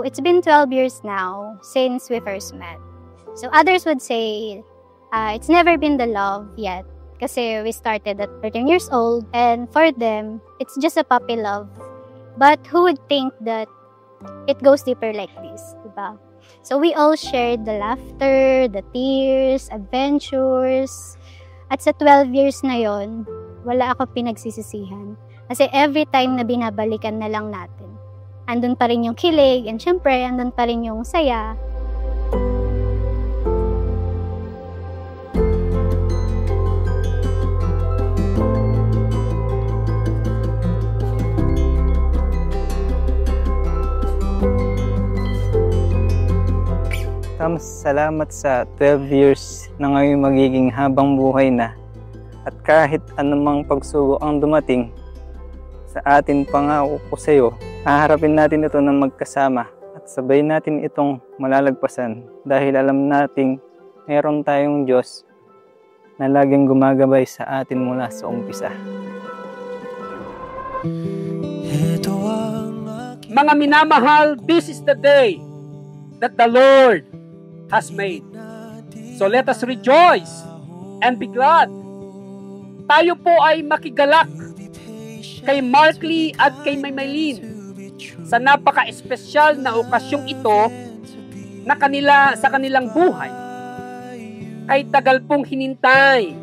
So, it's been 12 years now since we first met. So, others would say, it's never been the love yet. Kasi we started at 13 years old. And for them, it's just a puppy love. But who would think that it goes deeper like this, diba? So, we all shared the laughter, the tears, adventures. At sa 12 years na yon, wala ako pinagsisisihan. Kasi every time na binabalikan na lang natin, andun pa rin yung kilig, and syempre, andun pa rin yung saya. Salamat sa 12 years na ngayon magiging habang buhay na. At kahit anumang pagsubok ang dumating, sa atin pangako ko sa iyo, haharapin natin ito ng magkasama at sabay natin itong malalagpasan dahil alam nating meron tayong Diyos na laging gumagabay sa atin mula sa umpisa. Mga minamahal, this is the day that the Lord has made. So let us rejoice and be glad. Tayo po ay makigalak kay Markley at kay Maylene sa napaka-espesyal na okasyong ito na sa kanilang buhay. Kay tagal pong hinintay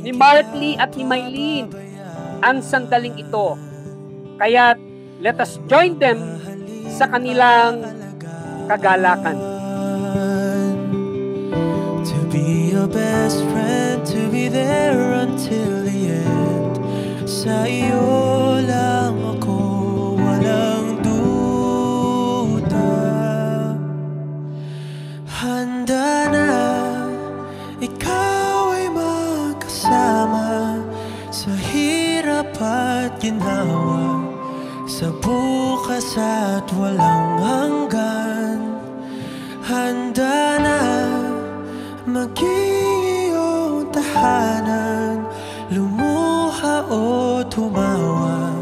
ni Markley at ni Maylene ang sandaling ito. Kaya let us join them sa kanilang kagalakan. Be your best friend, to be there until the end. Sa iyo lang ako, walang duda. Handa na, ikaw ay magkasama sa hirap at ginawa, sa bukas at walang hanggan. Handa na maging iyong tahanan, lumuha o tumawa,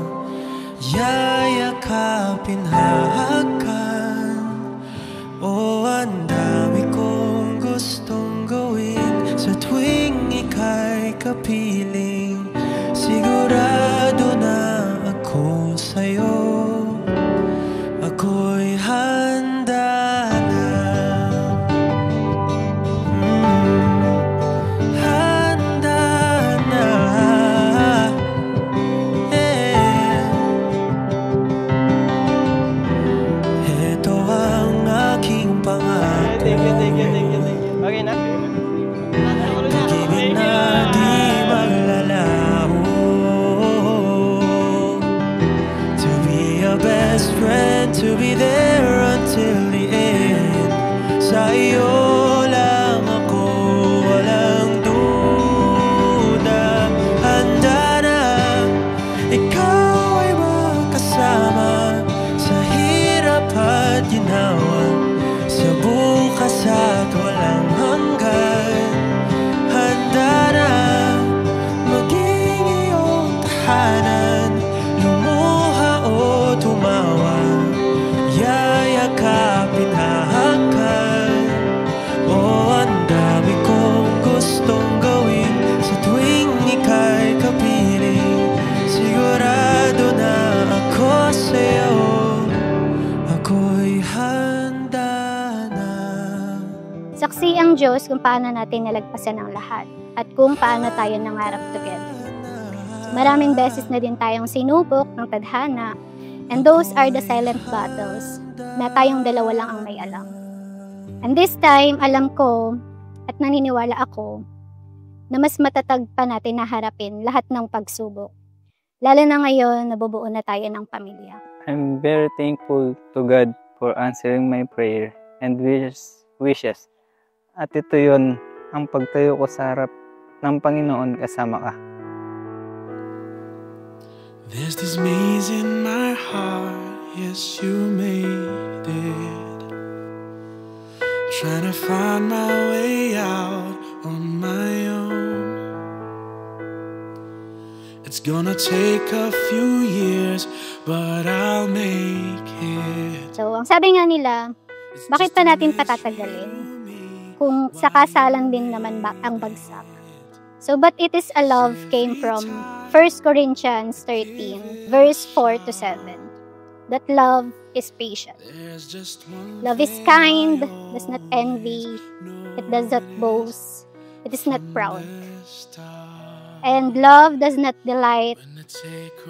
yayakapin, hahakan. O ang dami kong gustong gawin sa tuwing ika'y kapiling. Sigurado na ako sa'yo, ako'y handa na. Okay na? Pag-ibig na di maglalaho, to be your best friend, to be there until the end. Sa iyo lang ako, walang duda. Handa na, ikaw ay makasama sa hirap at ginawa, sa bukas at walang hanggan. Handa na maging iyong tahanan, lumuha o tumawa, yayakapin, hahakan. O ang dami kong gustong gawin sa tuwing ika'y kapiling. Sigurado na ako sa'yo, ako'y handa. Saksi ang Diyos kung paano natin nalagpasan ang lahat at kung paano tayo nangarap together. Maraming beses na din tayong sinubok ng tadhana, and those are the silent battles na tayong dalawa lang ang may alam. And this time, alam ko at naniniwala ako na mas matatag pa natin na harapin lahat ng pagsubok. Lalo na ngayon, nabubuo na tayo ng pamilya. I'm very thankful to God for answering my prayer and wishes. At ito yun ang pagtayo ko sa harap ng Panginoon kasama ka. There's this maze in my heart, yes you made it. Trying to find my way out on my own. It's gonna take a few years, but I'll make it. So, ang sabi nga nila, bakit pa natin patatagalin kung sa kasalan din naman ang bagsak? So, but it is a love came from 1 Corinthians 13, verse 4 to 7. That love is patient. Love is kind, does not envy, it does not boast, it is not proud. And love does not delight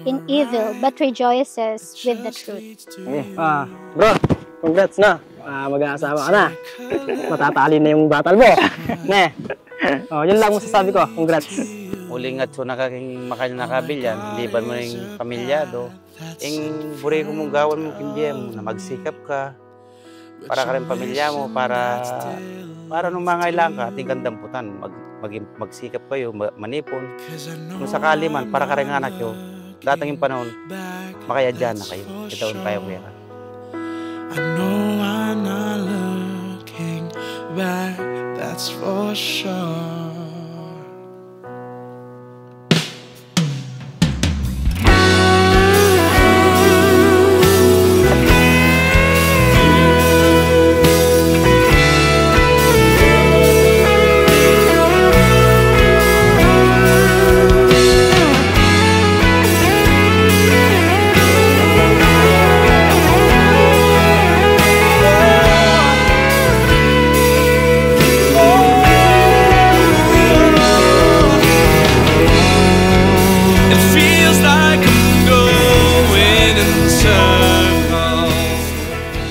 in evil, but rejoices with the truth. Bro, congrats na. Mag-aasawa ka na. Matatali na yung batal mo. Ne. Yun lang masasabi ko. Congrats. Uling at so nakaking nakabilyan, hindi ba mo yung pamilyado? Yung buri ko mong gawan mo, kimbiya mo, na magsikap ka, para ka rin pamilya mo, para nung mga ilang ka, ating kandamputan, magsikap kayo, manipon. Kung sakali man, para ka rin anak nyo, datang yung panahon, makayadyan na kayo. Itaon tayo kuya ka. I know I'm not looking back, that's for sure.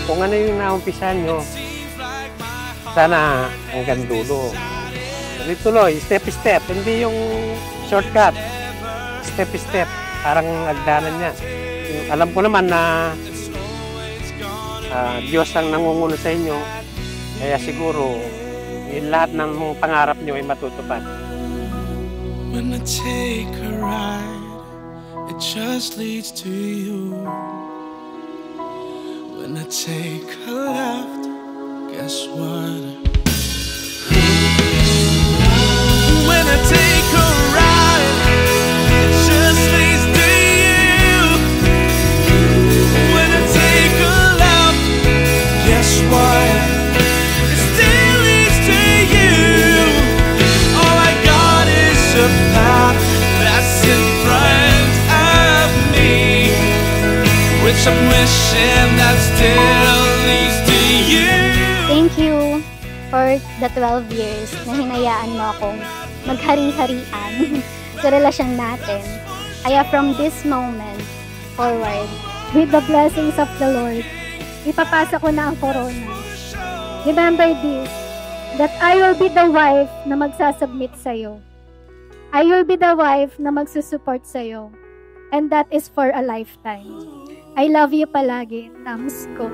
Kung ano yung naumpisan nyo, sana hanggang dulo. Tuloy-tuloy, step-step, hindi yung shortcut. Step-step, parang agdanan niya. Alam ko naman na Diyos ang nangungulo sa inyo, kaya siguro yung lahat ng pangarap nyo ay matutupad. When I take a ride, it just leads to you. When I take a left, guess what? When I take a ride, it just leads to you. When I take a left, guess what? It still leads to you. All I got is a path that's in front of me, which I'm wishing that still leads to you. Thank you for the 12 years na hinayaan mo akong maghari-harian sa relasyon natin. Kaya from this moment forward, with the blessings of the Lord, ipapasa ko na ang corona. Remember this, that I will be the wife na magsasubmit sa'yo. I will be the wife na magsusupport sa'yo. And that is for a lifetime. I love you palagi, Nams ko.